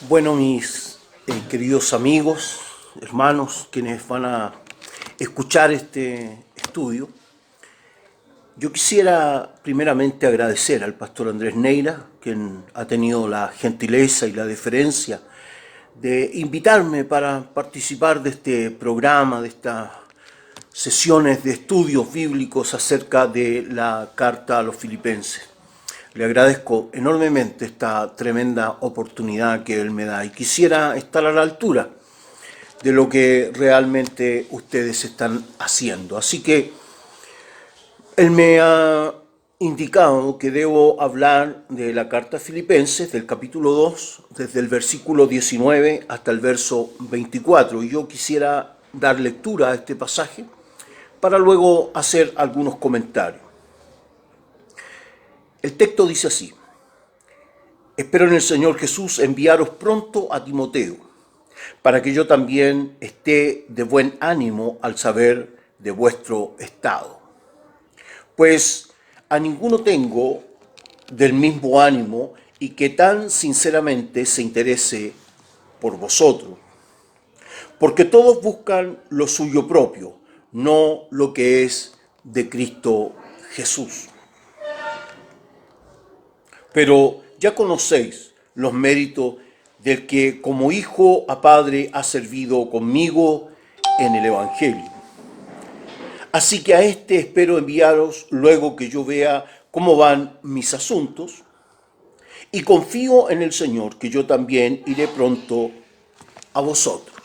Bueno, mis queridos amigos, hermanos, quienes van a escuchar este estudio, yo quisiera primeramente agradecer al pastor Andrés Neira, quien ha tenido la gentileza y la deferencia de invitarme para participar de este programa, de estas sesiones de estudios bíblicos acerca de la carta a los filipenses. Le agradezco enormemente esta tremenda oportunidad que él me da y quisiera estar a la altura de lo que realmente ustedes están haciendo. Así que él me ha indicado que debo hablar de la carta a Filipenses, del capítulo 2, desde el versículo 19 hasta el verso 24. Y yo quisiera dar lectura a este pasaje para luego hacer algunos comentarios. El texto dice así: espero en el Señor Jesús enviaros pronto a Timoteo, para que yo también esté de buen ánimo al saber de vuestro estado. Pues a ninguno tengo del mismo ánimo y que tan sinceramente se interese por vosotros, porque todos buscan lo suyo propio, no lo que es de Cristo Jesús. Pero ya conocéis los méritos del que como hijo a padre ha servido conmigo en el Evangelio. Así que a este espero enviaros luego que yo vea cómo van mis asuntos, y confío en el Señor que yo también iré pronto a vosotros.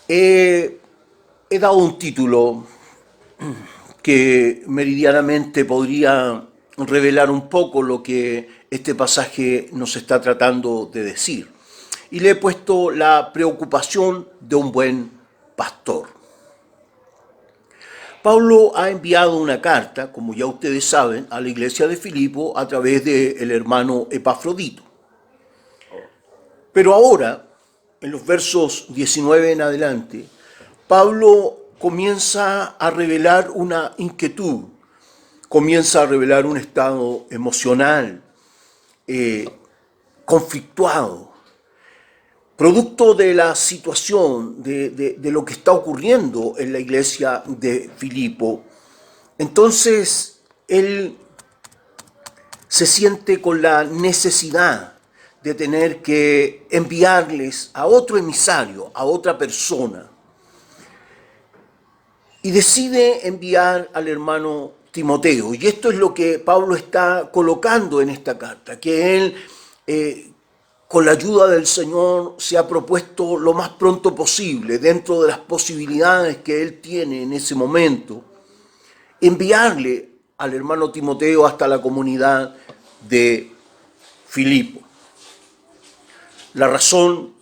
He dado un título que meridianamente podría revelar un poco lo que este pasaje nos está tratando de decir. Y le he puesto la preocupación de un buen pastor. Pablo ha enviado una carta, como ya ustedes saben, a la iglesia de Filipo a través del hermano Epafrodito. Pero ahora, en los versos 19 en adelante, Pablo comienza a revelar una inquietud, comienza a revelar un estado emocional, conflictuado, producto de la situación, de lo que está ocurriendo en la iglesia de Filipo. Entonces, él se siente con la necesidad de tener que enviarles a otro emisario, a otra persona, y decide enviar al hermano Timoteo. Y esto es lo que Pablo está colocando en esta carta, que él, con la ayuda del Señor, se ha propuesto lo más pronto posible, dentro de las posibilidades que él tiene en ese momento, enviarle al hermano Timoteo hasta la comunidad de Filipo. La razón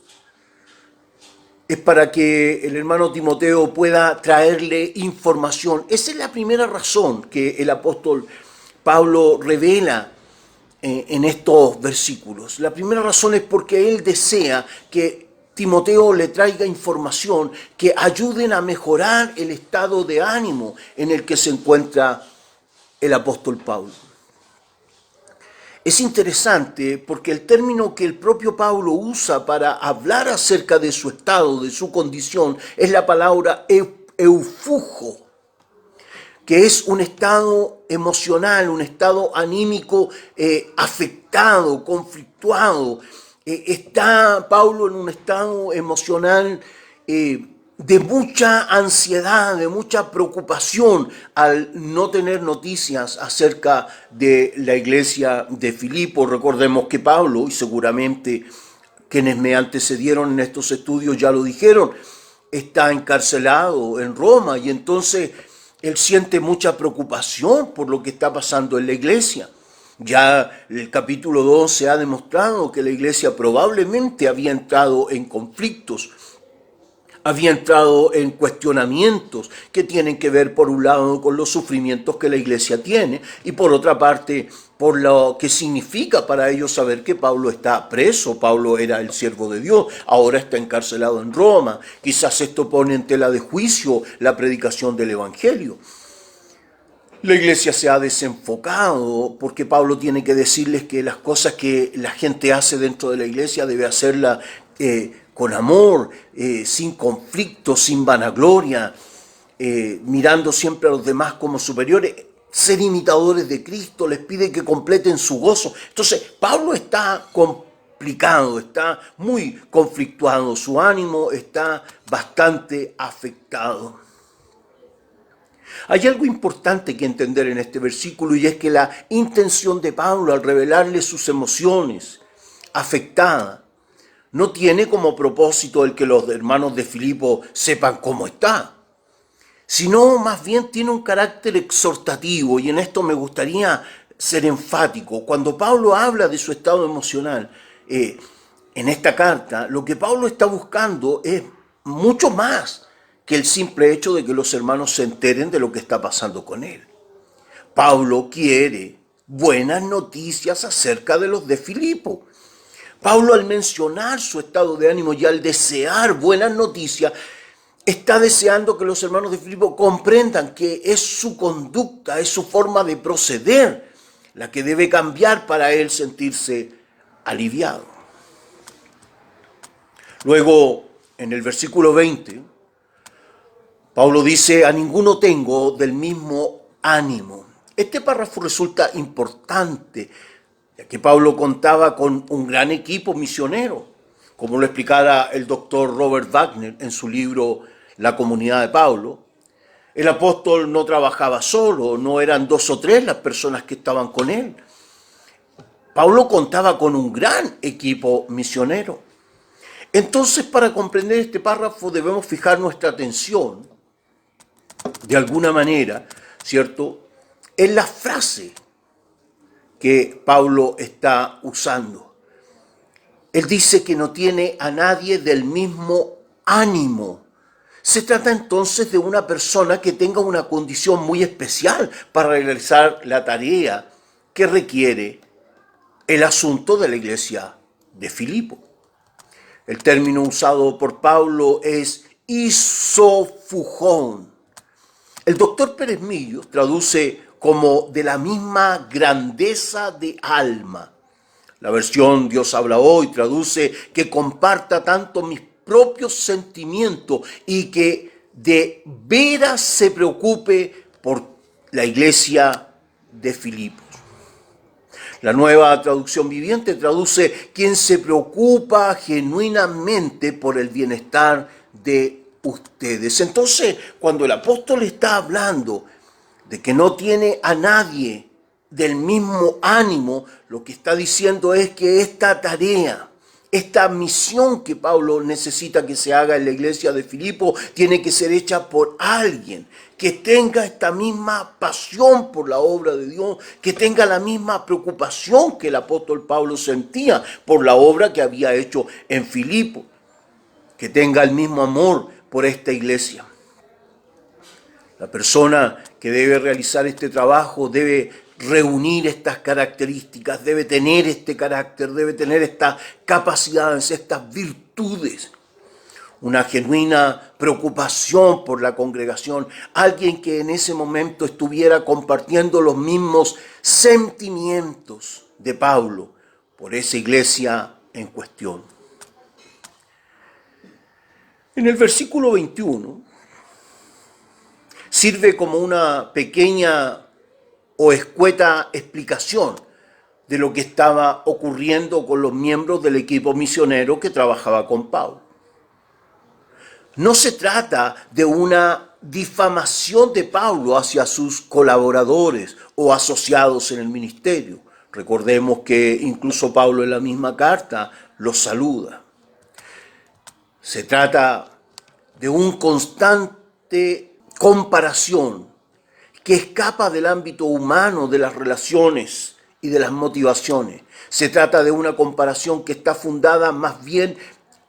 es para que el hermano Timoteo pueda traerle información. Esa es la primera razón que el apóstol Pablo revela en estos versículos. La primera razón es porque él desea que Timoteo le traiga información que ayuden a mejorar el estado de ánimo en el que se encuentra el apóstol Pablo. Es interesante porque el término que el propio Pablo usa para hablar acerca de su estado, de su condición, es la palabra eufugo, que es un estado emocional, un estado anímico afectado, conflictuado. Está Pablo en un estado emocional de mucha ansiedad, de mucha preocupación al no tener noticias acerca de la iglesia de Filipo. Recordemos que Pablo, y seguramente quienes me antecedieron en estos estudios ya lo dijeron, está encarcelado en Roma y entonces él siente mucha preocupación por lo que está pasando en la iglesia. Ya el capítulo 2 se ha demostrado que la iglesia probablemente había entrado en conflictos, había entrado en cuestionamientos que tienen que ver, por un lado, con los sufrimientos que la iglesia tiene y por otra parte, por lo que significa para ellos saber que Pablo está preso. Pablo era el siervo de Dios, ahora está encarcelado en Roma. Quizás esto pone en tela de juicio la predicación del Evangelio. La iglesia se ha desenfocado porque Pablo tiene que decirles que las cosas que la gente hace dentro de la iglesia debe hacerla con amor, sin conflicto, sin vanagloria, mirando siempre a los demás como superiores, ser imitadores de Cristo, les pide que completen su gozo. Entonces, Pablo está complicado, está muy conflictuado, su ánimo está bastante afectado. Hay algo importante que entender en este versículo, y es que la intención de Pablo al revelarle sus emociones afectadas no tiene como propósito el que los hermanos de Filipo sepan cómo está, sino más bien tiene un carácter exhortativo, y en esto me gustaría ser enfático. Cuando Pablo habla de su estado emocional en esta carta, lo que Pablo está buscando es mucho más que el simple hecho de que los hermanos se enteren de lo que está pasando con él. Pablo quiere buenas noticias acerca de los de Filipo. Pablo, al mencionar su estado de ánimo y al desear buenas noticias, está deseando que los hermanos de Filipo comprendan que es su conducta, es su forma de proceder la que debe cambiar para él sentirse aliviado. Luego, en el versículo 20, Pablo dice: a ninguno tengo del mismo ánimo. Este párrafo resulta importante, ya que Pablo contaba con un gran equipo misionero, como lo explicara el doctor Robert Wagner en su libro La comunidad de Pablo. El apóstol no trabajaba solo, no eran 2 o 3 las personas que estaban con él. Pablo contaba con un gran equipo misionero. Entonces, para comprender este párrafo debemos fijar nuestra atención, de alguna manera, ¿cierto?, en la frase que Pablo está usando. Él dice que no tiene a nadie del mismo ánimo. Se trata entonces de una persona que tenga una condición muy especial para realizar la tarea que requiere el asunto de la iglesia de Filipo. El término usado por Pablo es isofujón. El doctor Pérez Millo traduce como de la misma grandeza de alma. La versión Dios habla hoy traduce que comparta tanto mis propios sentimientos y que de veras se preocupe por la iglesia de Filipos. La Nueva Traducción Viviente traduce quien se preocupa genuinamente por el bienestar de ustedes. Entonces, cuando el apóstol está hablando de que no tiene a nadie del mismo ánimo, lo que está diciendo es que esta tarea, esta misión que Pablo necesita que se haga en la iglesia de Filipo, tiene que ser hecha por alguien que tenga esta misma pasión por la obra de Dios, que tenga la misma preocupación que el apóstol Pablo sentía por la obra que había hecho en Filipo, que tenga el mismo amor por esta iglesia. La persona que debe realizar este trabajo debe reunir estas características, debe tener este carácter, debe tener estas capacidades, estas virtudes. Una genuina preocupación por la congregación, alguien que en ese momento estuviera compartiendo los mismos sentimientos de Pablo por esa iglesia en cuestión. En el versículo 21 sirve como una pequeña o escueta explicación de lo que estaba ocurriendo con los miembros del equipo misionero que trabajaba con Pablo. No se trata de una difamación de Pablo hacia sus colaboradores o asociados en el ministerio. Recordemos que incluso Pablo en la misma carta los saluda. Se trata de una constante comparación que escapa del ámbito humano de las relaciones y de las motivaciones. Se trata de una comparación que está fundada más bien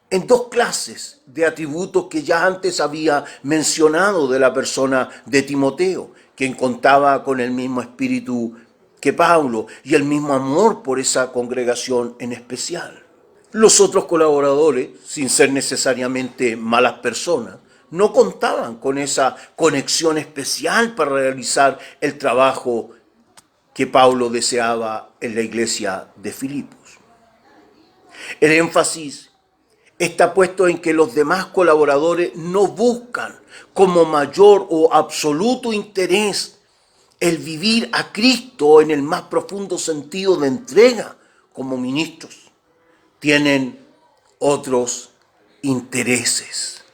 en 2 clases de atributos que ya antes había mencionado de la persona de Timoteo, quien contaba con el mismo espíritu que Pablo y el mismo amor por esa congregación en especial. Los otros colaboradores, sin ser necesariamente malas personas, no contaban con esa conexión especial para realizar el trabajo que Pablo deseaba en la iglesia de Filipos. El énfasis está puesto en que los demás colaboradores no buscan como mayor o absoluto interés el vivir a Cristo en el más profundo sentido de entrega como ministros. Tienen otros intereses.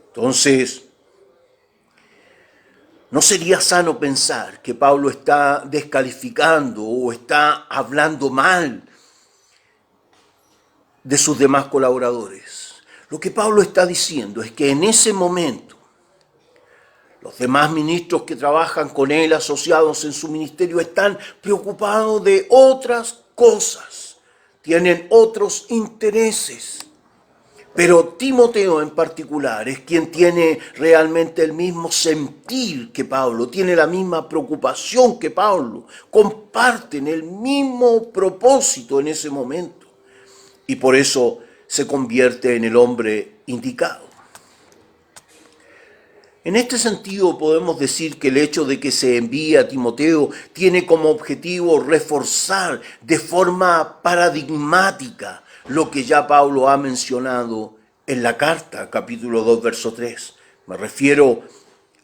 Entonces, no sería sano pensar que Pablo está descalificando o está hablando mal de sus demás colaboradores. Lo que Pablo está diciendo es que en ese momento los demás ministros que trabajan con él, asociados en su ministerio, están preocupados de otras cosas, tienen otros intereses. Pero Timoteo en particular es quien tiene realmente el mismo sentir que Pablo, tiene la misma preocupación que Pablo, comparten el mismo propósito en ese momento y por eso se convierte en el hombre indicado. En este sentido podemos decir que el hecho de que se envíe a Timoteo tiene como objetivo reforzar de forma paradigmática lo que ya Pablo ha mencionado en la carta, capítulo 2, verso 3. Me refiero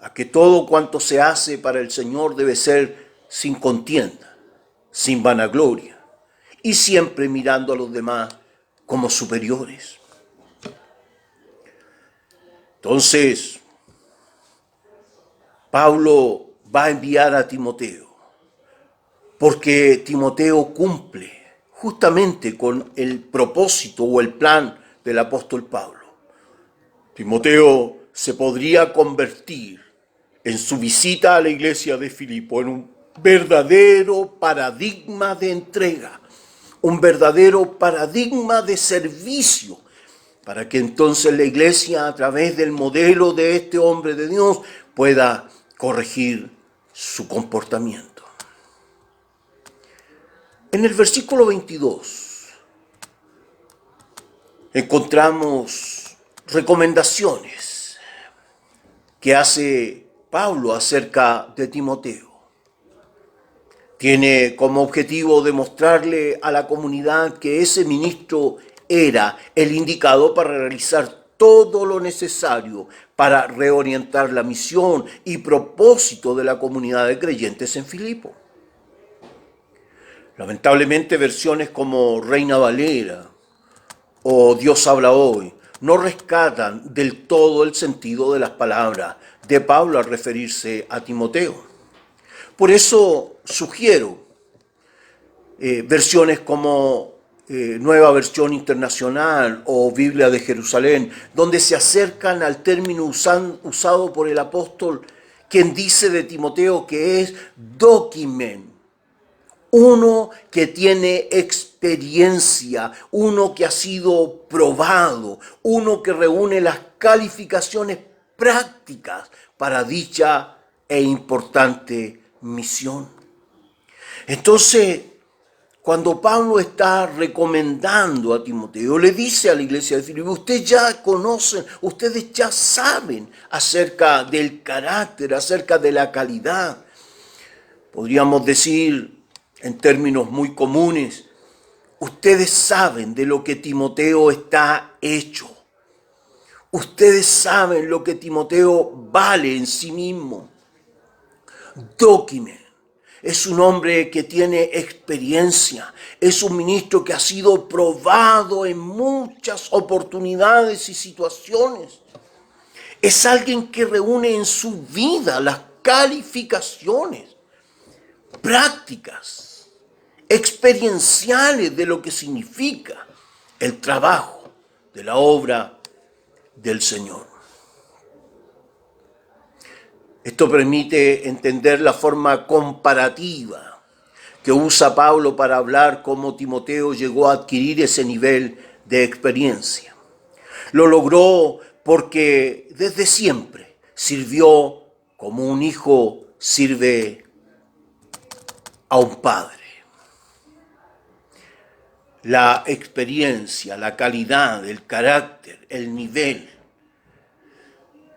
a que todo cuanto se hace para el Señor debe ser sin contienda, sin vanagloria y siempre mirando a los demás como superiores. Entonces, Pablo va a enviar a Timoteo, porque Timoteo cumple justamente con el propósito o el plan del apóstol Pablo. Timoteo se podría convertir en su visita a la iglesia de Filipo en un verdadero paradigma de entrega, un verdadero paradigma de servicio, para que entonces la iglesia, a través del modelo de este hombre de Dios, pueda corregir su comportamiento. En el versículo 22 encontramos recomendaciones que hace Pablo acerca de Timoteo. Tiene como objetivo demostrarle a la comunidad que ese ministro era el indicado para realizar todo lo necesario para reorientar la misión y propósito de la comunidad de creyentes en Filipo. Lamentablemente, versiones como Reina Valera o Dios habla hoy no rescatan del todo el sentido de las palabras de Pablo al referirse a Timoteo. Por eso sugiero versiones como Nueva Versión Internacional o Biblia de Jerusalén, donde se acercan al término usado por el apóstol, quien dice de Timoteo que es dokimen, uno que tiene experiencia, uno que ha sido probado, uno que reúne las calificaciones prácticas para dicha e importante misión. Entonces, cuando Pablo está recomendando a Timoteo, le dice a la iglesia de Filipo, ustedes ya conocen, ustedes ya saben acerca del carácter, acerca de la calidad. Podríamos decir en términos muy comunes, ustedes saben de lo que Timoteo está hecho. Ustedes saben lo que Timoteo vale en sí mismo. Dóquime. Es un hombre que tiene experiencia, es un ministro que ha sido probado en muchas oportunidades y situaciones. Es alguien que reúne en su vida las calificaciones prácticas, experienciales de lo que significa el trabajo de la obra del Señor. Esto permite entender la forma comparativa que usa Pablo para hablar cómo Timoteo llegó a adquirir ese nivel de experiencia. Lo logró porque desde siempre sirvió como un hijo sirve a un padre. La experiencia, la calidad, el carácter, el nivel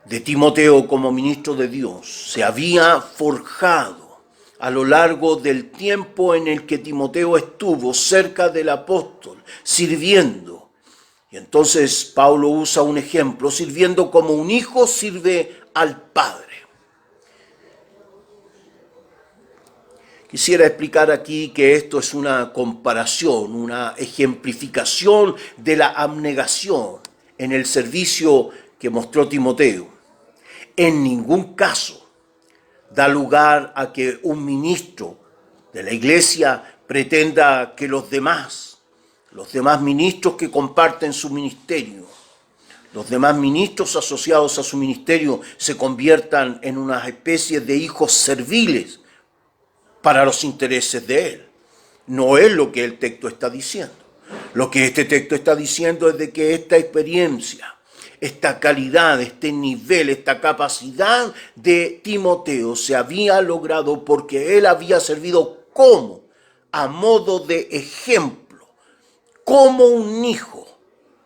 de Timoteo como ministro de Dios se había forjado a lo largo del tiempo en el que Timoteo estuvo cerca del apóstol, sirviendo. Y entonces Pablo usa un ejemplo, sirviendo como un hijo sirve al padre. Quisiera explicar aquí que esto es una comparación, una ejemplificación de la abnegación en el servicio que mostró Timoteo. En ningún caso da lugar a que un ministro de la iglesia pretenda que los demás ministros que comparten su ministerio, los demás ministros asociados a su ministerio se conviertan en una especie de hijos serviles para los intereses de él. No es lo que el texto está diciendo. Lo que este texto está diciendo es de que esta experiencia, esta calidad, este nivel, esta capacidad de Timoteo se había logrado porque él había servido como, a modo de ejemplo, como un hijo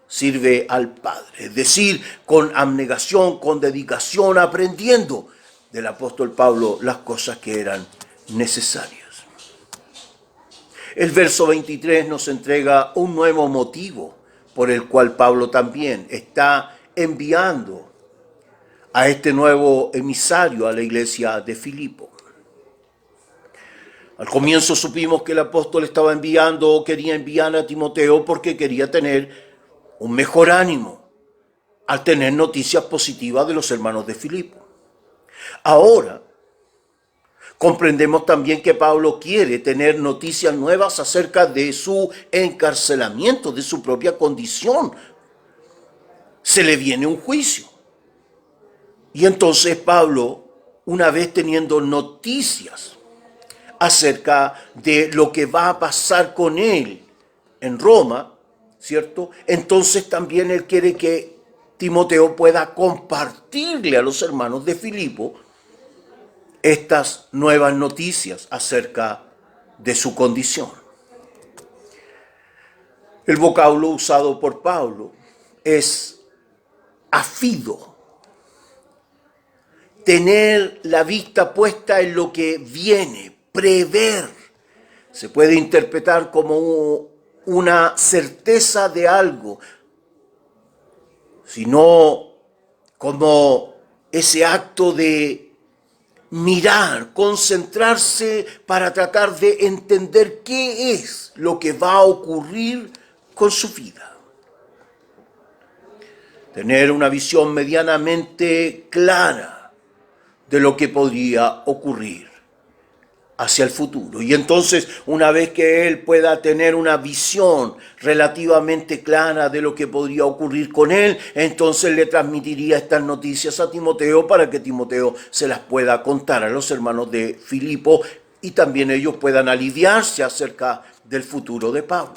sirve al Padre. Es decir, con abnegación, con dedicación, aprendiendo del apóstol Pablo las cosas que eran necesarias. El verso 23 nos entrega un nuevo motivo por el cual Pablo también está enviando a este nuevo emisario a la iglesia de Filipo. Al comienzo supimos que el apóstol estaba enviando o quería enviar a Timoteo porque quería tener un mejor ánimo al tener noticias positivas de los hermanos de Filipo. Ahora comprendemos también que Pablo quiere tener noticias nuevas acerca de su encarcelamiento, de su propia condición. Se le viene un juicio. Y entonces Pablo, una vez teniendo noticias acerca de lo que va a pasar con él en Roma, ¿cierto? Entonces también él quiere que Timoteo pueda compartirle a los hermanos de Filipo estas nuevas noticias acerca de su condición. El vocablo usado por Pablo es afido, tener la vista puesta en lo que viene, prever. Se puede interpretar como una certeza de algo, sino como ese acto de mirar, concentrarse para tratar de entender qué es lo que va a ocurrir con su vida. Tener una visión medianamente clara de lo que podría ocurrir hacia el futuro. Y entonces, una vez que él pueda tener una visión relativamente clara de lo que podría ocurrir con él, entonces le transmitiría estas noticias a Timoteo para que Timoteo se las pueda contar a los hermanos de Filipo y también ellos puedan aliviarse acerca del futuro de Pablo.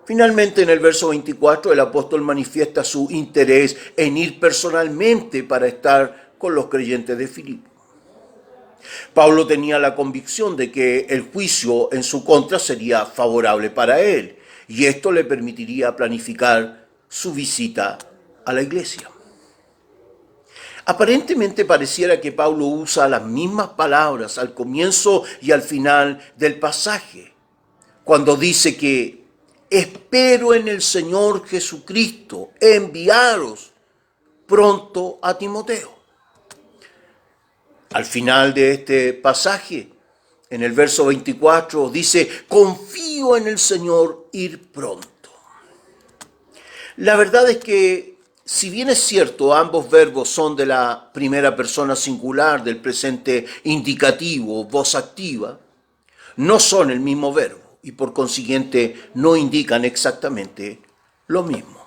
Finalmente, en el verso 24, el apóstol manifiesta su interés en ir personalmente para estar con los creyentes de Filipo. Pablo tenía la convicción de que el juicio en su contra sería favorable para él y esto le permitiría planificar su visita a la iglesia. Aparentemente pareciera que Pablo usa las mismas palabras al comienzo y al final del pasaje, cuando dice que espero en el Señor Jesucristo enviaros pronto a Timoteo. Al final de este pasaje, en el verso 24, dice, confío en el Señor ir pronto. La verdad es que, si bien es cierto, ambos verbos son de la primera persona singular del presente indicativo, voz activa, no son el mismo verbo y por consiguiente no indican exactamente lo mismo.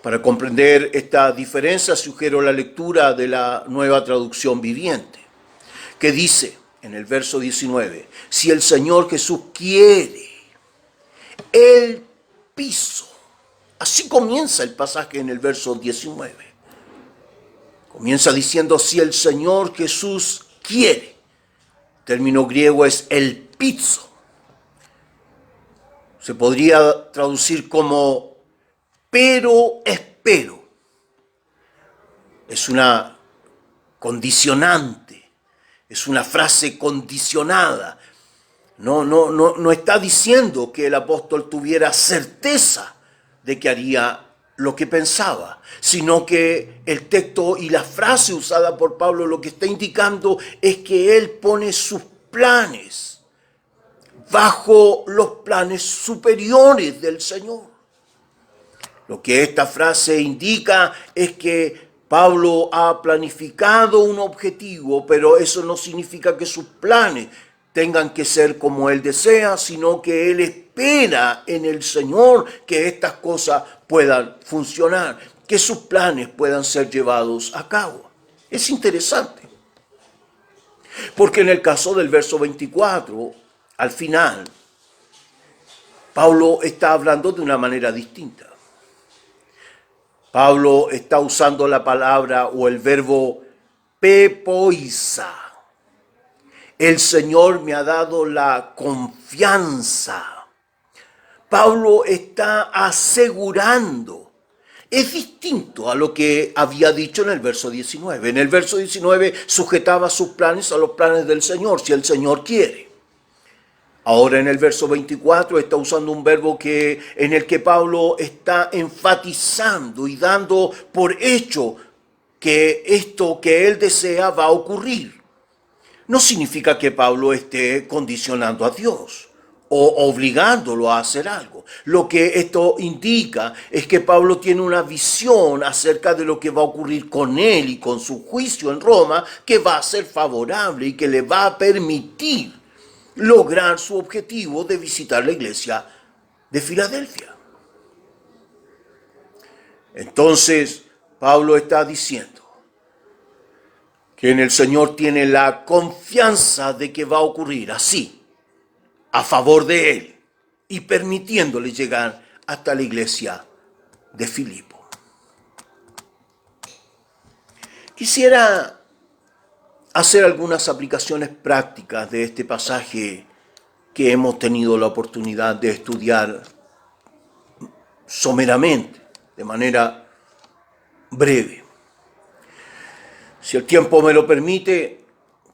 Para comprender esta diferencia, sugiero la lectura de la Nueva Traducción Viviente, que dice en el verso 19, si el Señor Jesús quiere, Él piso. Así comienza el pasaje en el verso 19. Comienza diciendo, si el Señor Jesús quiere. El término griego es el pizo. Se podría traducir como pero espero. Es una condicionante, es una frase condicionada. No está diciendo que el apóstol tuviera certeza de que haría lo que pensaba, sino que el texto y la frase usada por Pablo lo que está indicando es que él pone sus planes bajo los planes superiores del Señor. Lo que esta frase indica es que Pablo ha planificado un objetivo, pero eso no significa que sus planes tengan que ser como él desea, sino que él espera en el Señor que estas cosas puedan funcionar, que sus planes puedan ser llevados a cabo. Es interesante, porque en el caso del verso 24, al final, Pablo está hablando de una manera distinta. Pablo está usando la palabra o el verbo pepoisa. El Señor me ha dado la confianza. Pablo está asegurando. Es distinto a lo que había dicho en el verso 19. En el verso 19 sujetaba sus planes a los planes del Señor, si el Señor quiere. Ahora en el verso 24 está usando un verbo en el que Pablo está enfatizando y dando por hecho que esto que él desea va a ocurrir. No significa que Pablo esté condicionando a Dios o obligándolo a hacer algo. Lo que esto indica es que Pablo tiene una visión acerca de lo que va a ocurrir con él y con su juicio en Roma, que va a ser favorable y que le va a permitir lograr su objetivo de visitar la iglesia de Filadelfia. Entonces, Pablo está diciendo que en el Señor tiene la confianza de que va a ocurrir así, a favor de él, y permitiéndole llegar hasta la iglesia de Filipo. Quisiera hacer algunas aplicaciones prácticas de este pasaje que hemos tenido la oportunidad de estudiar someramente, de manera breve. Si el tiempo me lo permite,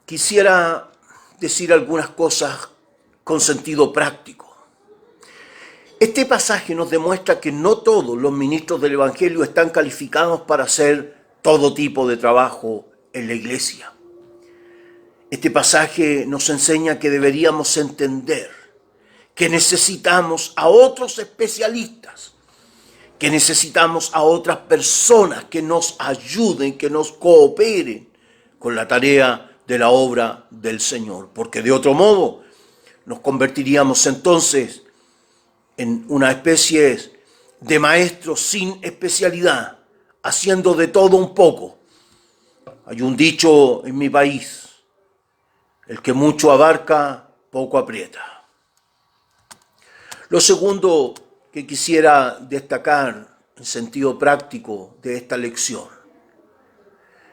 quisiera decir algunas cosas con sentido práctico. Este pasaje nos demuestra que no todos los ministros del Evangelio están calificados para hacer todo tipo de trabajo en la iglesia. Este pasaje nos enseña que deberíamos entender que necesitamos a otros especialistas, que necesitamos a otras personas que nos ayuden, que nos cooperen con la tarea de la obra del Señor, porque de otro modo nos convertiríamos entonces en una especie de maestros sin especialidad, haciendo de todo un poco. Hay un dicho en mi país: el que mucho abarca, poco aprieta. Lo segundo que quisiera destacar en sentido práctico de esta lección,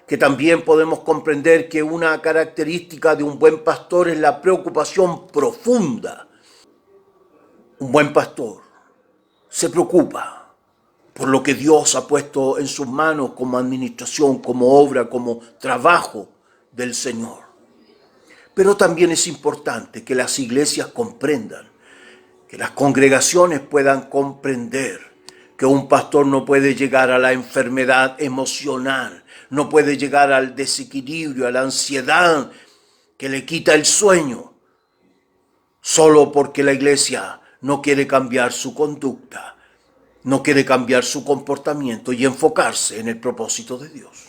que también podemos comprender que una característica de un buen pastor es la preocupación profunda. Un buen pastor se preocupa por lo que Dios ha puesto en sus manos como administración, como obra, como trabajo del Señor. Pero también es importante que las iglesias comprendan, que las congregaciones puedan comprender que un pastor no puede llegar a la enfermedad emocional, no puede llegar al desequilibrio, a la ansiedad que le quita el sueño, solo porque la iglesia no quiere cambiar su conducta, no quiere cambiar su comportamiento y enfocarse en el propósito de Dios.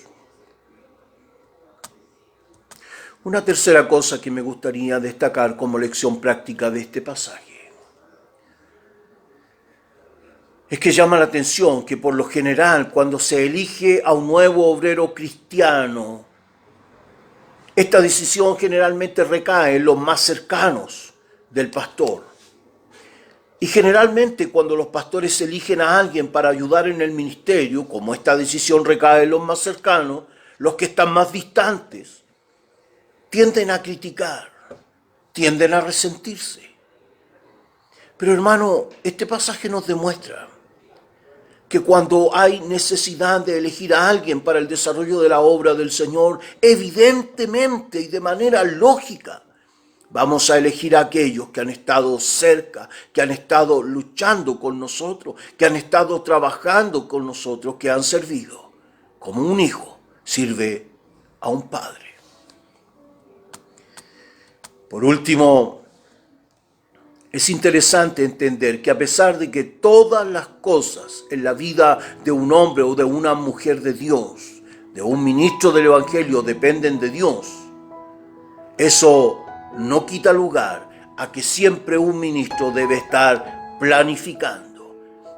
Una tercera cosa que me gustaría destacar como lección práctica de este pasaje es que llama la atención que por lo general cuando se elige a un nuevo obrero cristiano, esta decisión generalmente recae en los más cercanos del pastor. Y generalmente cuando los pastores eligen a alguien para ayudar en el ministerio, como esta decisión recae en los más cercanos, los que están más distantes tienden a criticar, tienden a resentirse. Pero hermano, este pasaje nos demuestra que cuando hay necesidad de elegir a alguien para el desarrollo de la obra del Señor, evidentemente y de manera lógica, vamos a elegir a aquellos que han estado cerca, que han estado luchando con nosotros, que han estado trabajando con nosotros, que han servido como un hijo sirve a un padre. Por último, es interesante entender que a pesar de que todas las cosas en la vida de un hombre o de una mujer de Dios, de un ministro del Evangelio, dependen de Dios, eso no quita lugar a que siempre un ministro debe estar planificando,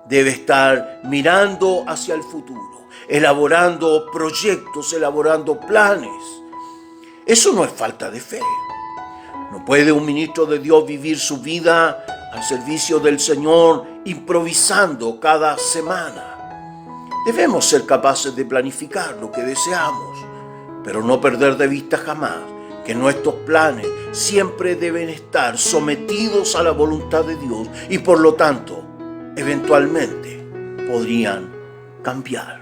debe estar mirando hacia el futuro, elaborando proyectos, elaborando planes. Eso no es falta de fe. No puede un ministro de Dios vivir su vida al servicio del Señor improvisando cada semana. Debemos ser capaces de planificar lo que deseamos, pero no perder de vista jamás que nuestros planes siempre deben estar sometidos a la voluntad de Dios y por lo tanto, eventualmente, podrían cambiar.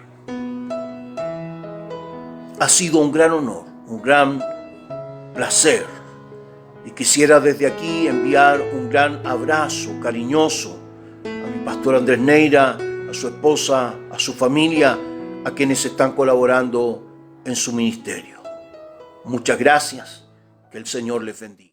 Ha sido un gran honor, un gran placer, y quisiera desde aquí enviar un gran abrazo cariñoso a mi pastor Andrés Neira, a su esposa, a su familia, a quienes están colaborando en su ministerio. Muchas gracias, que el Señor les bendiga.